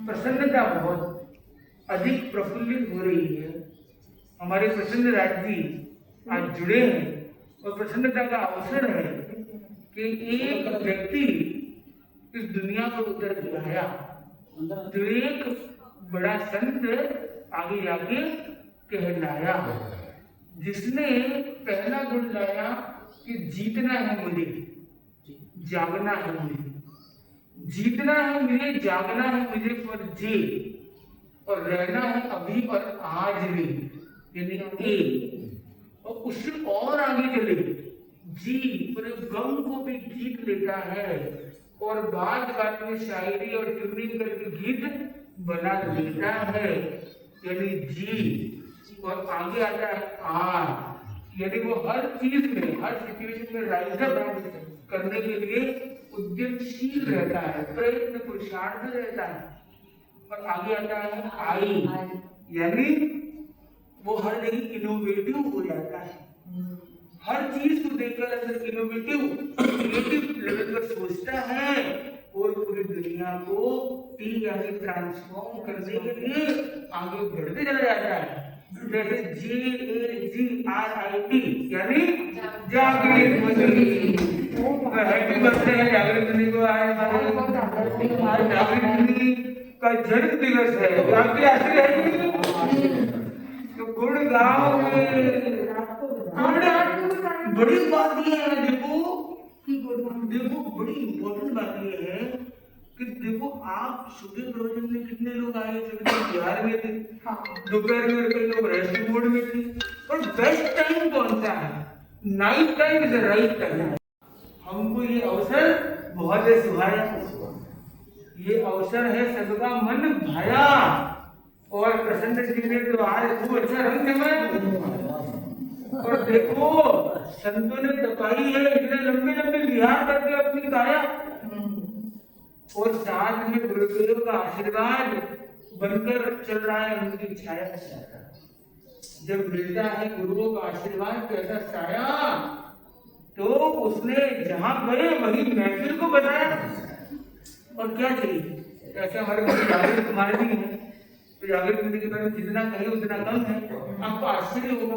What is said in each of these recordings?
प्रसन्नता बहुत अधिक प्रफुल्लित हो रही है। हमारे प्रसन्न राज जी आज जुड़े हैं और प्रसन्नता का अवसर है कि एक व्यक्ति इस दुनिया को उतर दिलाया, तो एक बड़ा संत आगे जाके कहलाया, जिसने पहला गुण लाया कि जीतना है मुझे, जागना है मुझे, जीतना है मुझे, जागना है मुझे पर जी, और रहना है अभी और आज भी, यानी ए। और उससे और आगे चले, जी पूरे गम को भी जीत लेता है और बात बात में शायरी और ट्यूनिंग करके गीत बना लेता है, यानी जी। और आगे आता है आज, यानी वो हर चीज में, हर सिचुएशन में राइज अप करने के लिए उद्यमशील रहता है, प्रयत्न पुरुषार्थ रहता है। और आगे आता है आई, यानी वो हर जगह इनोवेटिव हो जाता है, हर चीज को देखकर अगर इनोवेटिव क्रिएटिव लेवल पर सोचता है और पूरी दुनिया को यानी ट्रांसफॉर्म करने के लिए आगे बढ़ते चला जाता है। जैसे JAGRIT यानी जागृत मनी। हैप्पी बर्थडे है जागृत मनी को, आज जागृत मनी का जन्म दिवस है, आपकी आशीर्वाद है तो गुण गाओ में बड़ी बात ये है। देखो बड़ी इम्पोर्टेंट बात ये है कि देखो आप सुबह भोजन में कितने लोग आए, सुबह बिहार में थे, दोपहर में कई लोग रेस्ट मोड में थे, और बेस्ट टाइम कौन सा है? Night time is the right time. हमको ये अवसर बहुत सुहाया, ये अवसर है सबका मन भाया, और प्रसन्न जी ने तो आज खूब अच्छा रंग जमाया। और देखो संतों ने तपाई है, इतने लंबे लंबे विहार करके अपनी काया, और साथ में गुरुदेव का आशीर्वाद बनकर चल रहा है उनकी छाया। जब मिलता है गुरुओं का आशीर्वाद कैसा साया, तो उसने जहां गए वही महफिल को बताया। और क्या चाहिए, ऐसे हमारे जागृत कुमार जी है, तो जागृत मंदिर के बारे में जितना कहे उतना कम है। आपको आश्चर्य होगा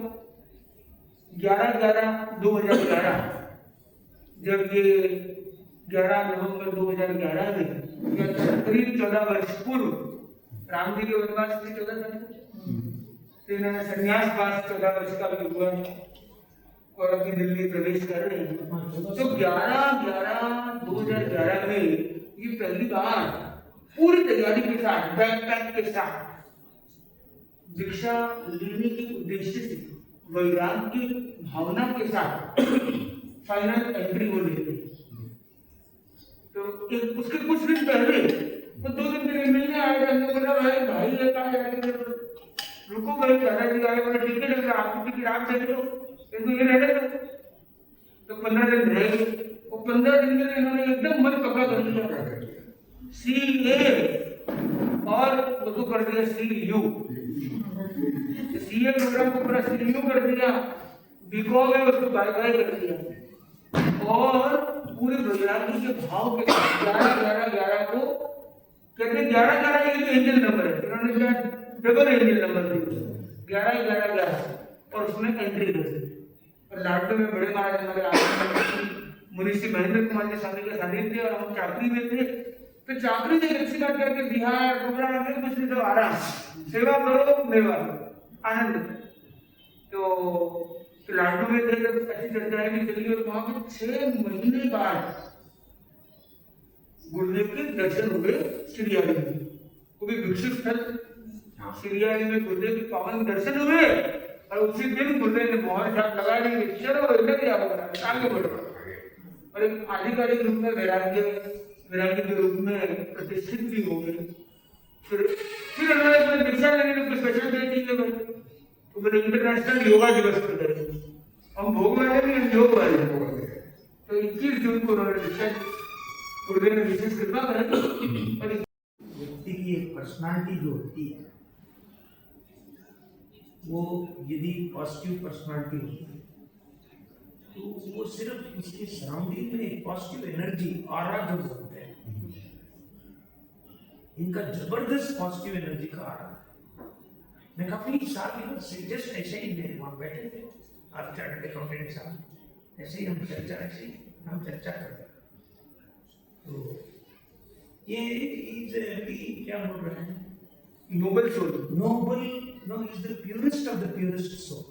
11/11/2011 जब ये 11 नवंबर 2011 में करीब 14 वर्ष पूर्व राम जी के वनवास में 14 साल तो इन्होंने संन्यास वास 14 वर्ष का भी हुआ और अभी दिल्ली प्रवेश कर रहे हैं। तो 11/11/2011 में ये पहली बार पूरी तैयारी के साथ, बैकपैक के साथ दीक्षा लेने के उद्देश्य से वैराग्य की भावना के साथ फाइनल एंट्री हो लेते। तो उसके कुछ दिन पहले तो 2 दिन के लिए मिलने आए थे, हमने बोला भाई ये कहाँ जाएंगे, रुको भाई दादाजी आए, बोला ठीक है लग आपकी टिकट आप दे दो, इनको ये रहने दो। तो 15 दिन रह गए, और 15 दिन के लिए इन्होंने एकदम मन पक्का कर दिया, CA और उसको कर दिया CU, CA प्रोग्राम को पूरा CU कर दिया, बीकॉम में उसको बाय बाय कर दिया, और पूरे वैराग्य के भाव के 11/11/11 को कहते हैं 11/11 ये तो एंजल नंबर है, इन्होंने क्या डबल एंजल नंबर दिया 11/11/11 और उसमें एंट्री कर दी। और लाडो में बड़े महाराज हमारे मुनीषी महेंद्र कुमार जी स्वामी के सानिध्य और हम चाकरी में थे। तो चाकरी से अच्छी बात करके बिहार प्रोग्राम में कुछ नहीं, तो आराम सेवा करो मेवा आनंद। तो लाडू में थे जब अच्छी चर्चाएं भी चली, और वहां पे 6 महीने बाद गुरुदेव के दर्शन हुए श्रीहरि में, वो भी विकसित स्थल श्रीहरि में गुरुदेव के पावन दर्शन हुए। और उसी दिन गुरुदेव ने मोहर छाप लगा दी, चलो इधर आगे बढ़ो, और एक आधिकारिक रूप में वैराग्य के रूप में प्रतिष्ठित भी हो गए। फिर उन्होंने दीक्षा लेने में स्पेशल डे चाहिए भाई, तो बोले इंटरनेशनल योगा दिवस पर करेंगे, हम भोग वाले भी हम योग वाले। तो 21 जून को उन्होंने दीक्षा गुरुदेव ने विशेष कृपा करें। और व्यक्ति की एक पर्सनालिटी जो होती है वो यदि पॉजिटिव पर्सनालिटी होती है तो वो सिर्फ उसके सराउंडिंग में एक पॉजिटिव एनर्जी ऑरा जो होता है इनका जबरदस्त पॉजिटिव एनर्जी का आ रहा है। मैं काफी साल से जस्ट ऐसे ही मेरे वहाँ बैठे थे, आप चार्टर्ड अकाउंटेंट साहब, ऐसे ही हम चर्चा करते हैं। तो ये क्या बोल रहे हैं, noble soul, noble, no, is the purest of the purest soul.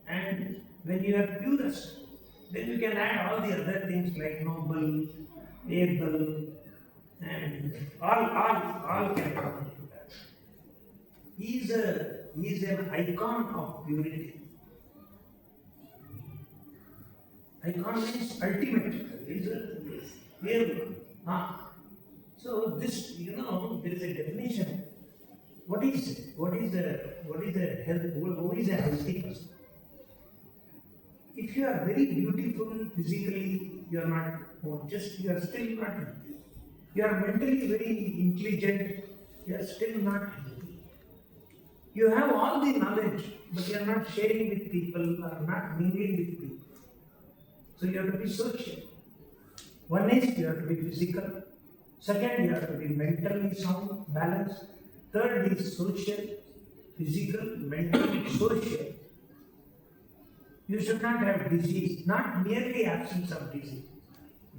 And when you are purest, then you can add all the other things like noble, able, and all can come into that. He is an icon of purity. Icon means ultimate. He is a able. So this, there is a definition. What is the health? Who is a healthy person? If you are very beautiful physically, you are not, you are still not healthy. You are mentally very intelligent, you are still not healthy. You have all the knowledge, but you are not sharing with people, or not mingling with people. So you have to be social. One is you have to be physical. Second, you have to be mentally sound, balanced. Third is social, physical, mental, social. You should not have disease, not merely absence of disease.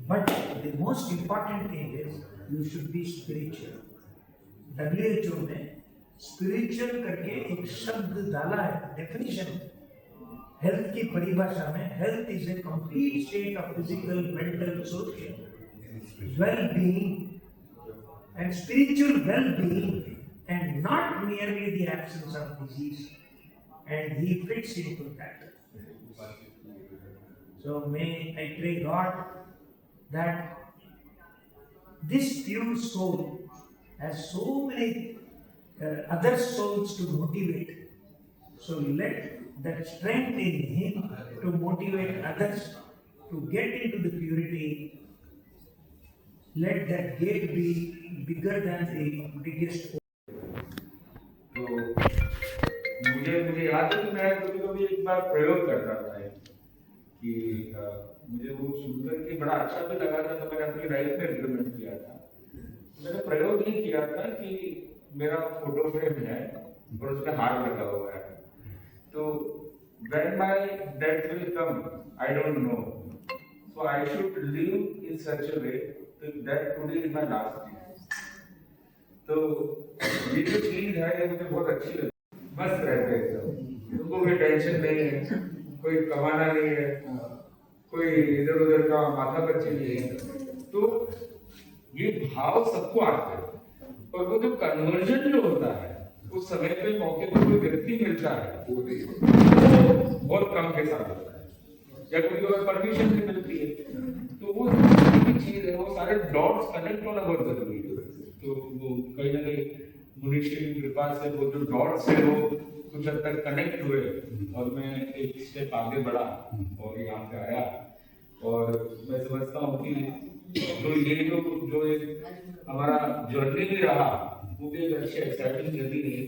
But the most important thing is you should be spiritual. WHO में spiritual करके एक शब्द डाला है, definition health की परिभाषा में, health is a complete state of physical, mental, social well-being and spiritual well-being, and not merely the absence of disease. And he fits into that. So may I pray God that this pure soul has so many other souls to motivate. So let that strength in him to motivate others to get into the purity. Let that gate be bigger than the biggest. तो मुझे याद है कि मैं कभी एक बार प्रयोग करता था कि मुझे वो सुनकर के बड़ा अच्छा भी लगा था, तो मैंने अपनी लाइफ में इम्प्लीमेंट किया था। मैंने प्रयोग ये किया था कि मेरा फोटो फ्रेम है और उसमें हार लगा हुआ है, तो when my death will come, I don't know, so I should live in such a way that today is my last day. तो ये जो चीज है ये मुझे बहुत अच्छी लगी। मस्त रहते हैं सब, उनको कोई टेंशन नहीं है, कोई कमाना नहीं है, कोई इधर उधर का माथा पच्ची नहीं है। तो ये भाव सबको आता है, और वो जो कन्वर्जन जो होता है उस समय पे मौके पर कोई व्यक्ति मिलता है वो बहुत कम के साथ होता है, या कोई और परमिशन भी मिलती है। तो वो जो चीज है वो सारे डॉट्स कनेक्ट होना बहुत जरूरी है। तो वो कहीं ना कहीं मुनीष की कृपा से वो जो डॉट्स है वो कुछ हद तक कनेक्ट हुए, और मैं एक स्टेप आगे बढ़ा और यहाँ पे आया। और मैं समझता हूँ कि तो ये जो एक हमारा जर्नी भी रहा वो भी एक अच्छी एक्साइटिंग जर्नी रही।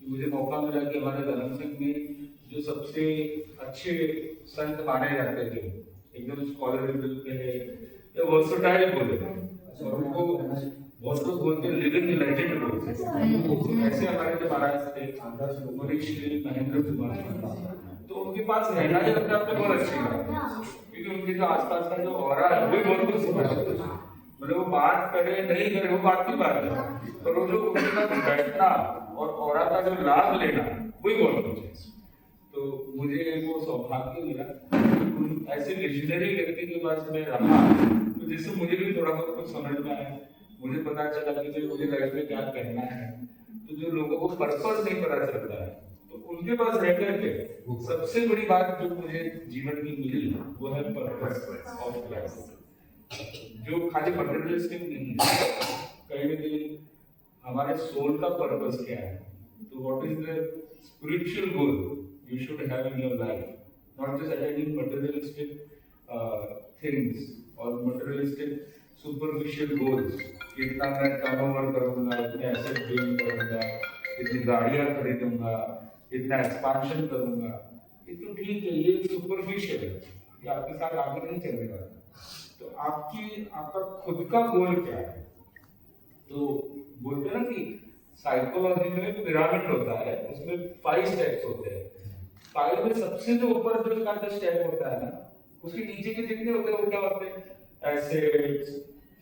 मुझे मौका मिला कि हमारे धर्म संघ में जो सबसे अच्छे संत माने जाते थे, एकदम स्कॉलरली थे या वर्सटाइल बोले, और उनको बहुत लोग बोलते लिविंग लेजेंड बोलते हैं। ऐसे हमारे जो महाराज थे मनीष महेंद्र कुमार, तो उनके पास रहना ही अपने आप में बहुत अच्छी बात है, क्योंकि उनके जो आसपास का जो ऑरा है वही बहुत कुछ सिखाता है। मतलब वो बात करे नहीं करे वो बात की बात है, पर वो जो उनके साथ बैठना और ऑरा का जो लाभ लेना वही बहुत कुछ है। तो मुझे वो सौभाग्य मिला ऐसे विजनरी व्यक्ति के पास में रहा, तो जिससे मुझे भी थोड़ा बहुत कुछ समझ में आया। मुझे पता चला कि मुझे लाइफ में क्या करना है। तो जो लोगों को पर्पस नहीं पता चलता है तो उनके पास रह करके सबसे बड़ी बात जो मुझे जीवन की मिली वो है पर्पस ऑफ लाइफ, जो खाली मटेरियलिस्टिक नहीं है। कहीं ना कहीं हमारे सोल का पर्पस क्या है, तो what is the spiritual goal you should have in your life, not just attaining materialistic things or materialistic superficial goals। इतना मैं टर्नओवर करूंगा, इतने एसेट गेन करूंगा, इतनी गाड़ियां खरीदूंगा, इतना एक्सपेंशन करूंगा, ये तो ठीक है, ये सुपरफिशियल है, ये आपके साथ आगे नहीं चलने वाला। तो आपका खुद का गोल क्या है? तो बोलते हैं ना कि साइकोलॉजी में पिरामिड होता है, उसमें 5 स्टेप्स होते हैं। 5 में सबसे जो ऊपर जो का जो स्टेप होता है ना, उसके नीचे के जितने होते हैं वो क्या होते हैं, एसेट्स,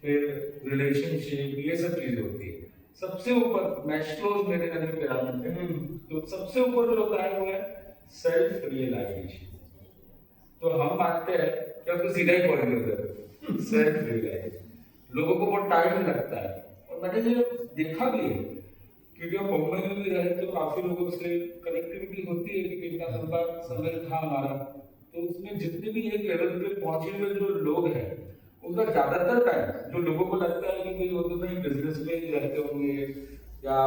फिर रिलेशनशिप, ये सब चीजें होती है। सबसे ऊपर मैस्लोज मेरे घर में पिरामिड है, तो सबसे ऊपर जो होता है वो है सेल्फ रियलाइजेशन। तो हम मानते हैं कि आपको सीधा ही पॉइंट होता है सेल्फ रियलाइजेशन। लोगों को बहुत टाइम लगता है, और मैंने ये देखा भी है क्योंकि हम मुंबई में भी रहे तो काफी लोगों से कनेक्टिविटी होती है कि कितना लंबा समय था हमारा। तो उसमें जितने भी एक लेवल पे पहुंचे हुए जो लोग हैं, उनका ज्यादातर टाइम जो लोगों को लगता है कि भाई वो तो भाई बिजनेस में ही रहते होंगे या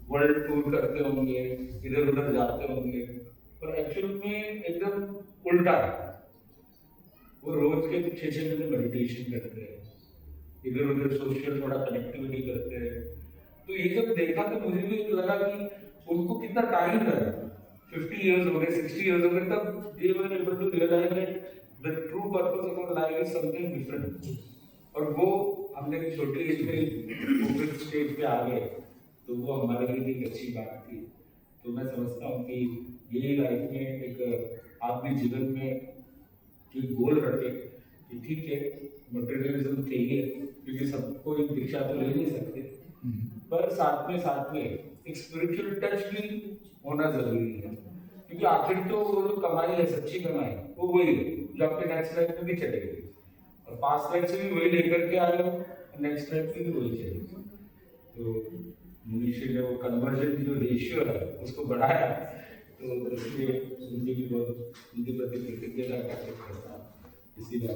वर्ल्ड टूर करते होंगे, इधर उधर जाते होंगे, पर एक्चुअल में एकदम उल्टा है। वो रोज के 6-6 मिनट मेडिटेशन करते हैं, इधर उधर सोशल थोड़ा कनेक्टिविटी करते हैं। तो ये जब देखा तो मुझे भी लगा कि उनको कितना टाइम लगा, 50 इयर्स हो गए, 60 इयर्स हो गए, तब they were able to realize that the true purpose of our life is something different। और वो हमने छोटी एज में उस स्टेज पे आ गए, तो वो हमारे लिए एक अच्छी बात थी। तो मैं समझता हूँ कि यही लाइफ में एक आपने जीवन में एक गोल रखे कि ठीक है मटेरियलिज्म चाहिए, क्योंकि सबको एक दीक्षा तो ले नहीं सकते, पर साथ में एक स्पिरिचुअल टच भी होना जरूरी है। क्योंकि आखिर तो वो जो कमाई है, सच्ची कमाई, वो वही है जो आपके नेक्स्ट लाइफ में भी चलेगी, और पास्ट लाइफ से भी वही लेकर के आए हो, नेक्स्ट लाइफ में भी वही चलेगी। तो मनुष्य ने वो कन्वर्जन की जो रेशियो है उसको बढ़ाया, तो इसलिए उनकी भी बहुत उनके प्रति कृतज्ञता व्यक्त करता हूं। इसी